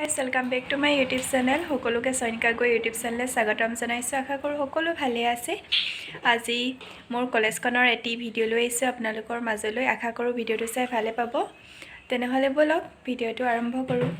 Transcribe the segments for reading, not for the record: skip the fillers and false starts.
Guys welcome back to my YouTube channel সকলোকে চয়নিকা গৈ YouTube চেনেলে স্বাগতম জনাইছোঁ আশা কৰোঁ সকলো ভালে আছে আজি মোৰ কলেজখনৰ এটি ভিডিঅ' লৈ আহিছোঁ আপোনালোকৰ মাজলৈ আশা কৰোঁ ভিডিঅ'টো চাই ভালে পাব তেনেহ'লে বলক ভিডিঅ'টো আৰম্ভ কৰোঁ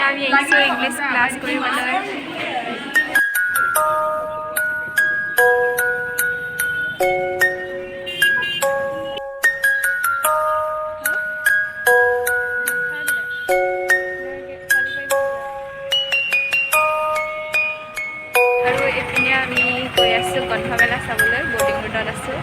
আমি আহিছোঁ ইংলিছ ক্লাছ কৰিবলৈ আৰু এইপিনে আমি গৈ আছোঁ গ্ৰন্থমেলা চাবলৈ বৰ্ডিং ৰোডত আছোঁ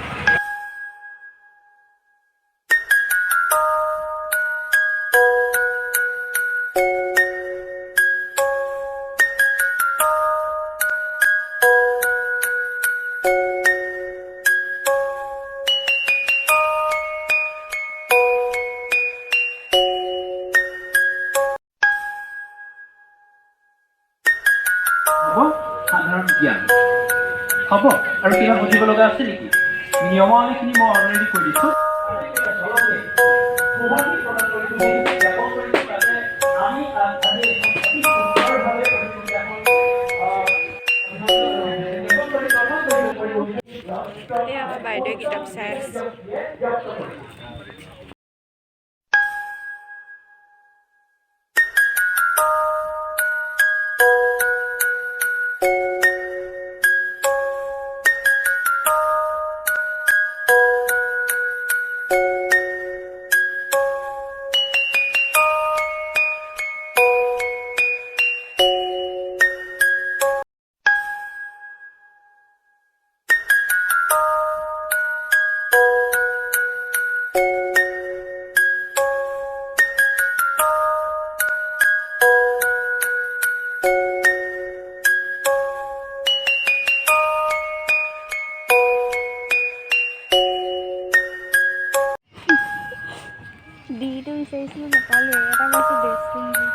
সাধাৰণ জ্ঞান হ'ব আৰু কিবা বুজিব লগা আছে নেকি নিয়মাৱলীখিনি মই অলৰেডি কৈ দিছোঁ আমাৰ বাইদেৱে কিতাপ চাই আছে ডিটো বিচাৰিছিলোঁ নাপালোঁ এটা বস্তু ড্ৰেছিং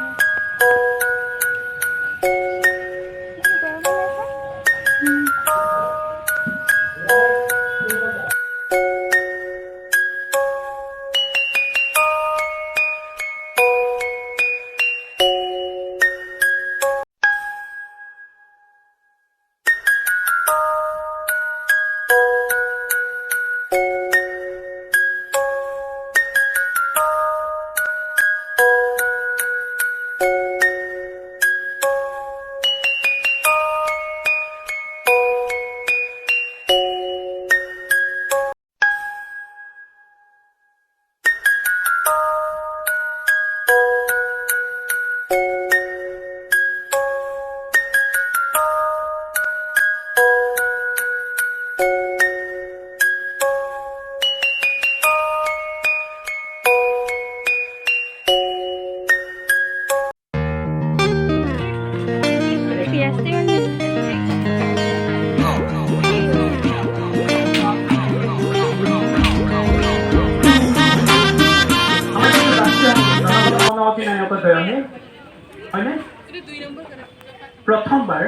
প্ৰথমবাৰ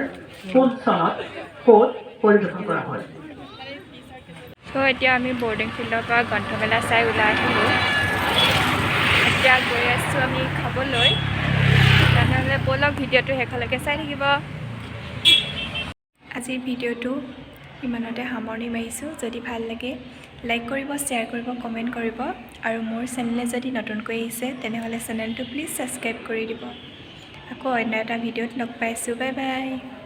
কোন চনত ক'ত পৰিৱেশন কৰা হয়? তো এতিয়া আমি বৰ্ডিং ফিল্ডৰ পৰা গ্ৰন্থমেলা চাই ওলাই আহিলোঁ এতিয়া গৈ আছোঁ আমি খাবলৈ তেনেহ'লে ব'লক ভিডিঅ'টো শেষলৈকে চাই থাকিব আজিৰ ভিডিঅ'টো ইমানতে সামৰণি মাৰিছোঁ যদি ভাল লাগে লাইক কৰিব শ্বেয়াৰ কৰিব কমেণ্ট কৰিব আৰু মোৰ চেনেলে যদি নতুনকৈ আহিছে তেনেহ'লে চেনেলটো প্লিজ ছাবস্ক্ৰাইব কৰি দিব আকৌ অন্য এটা ভিডিঅ'ত লগ পাইছোঁ বাই বাই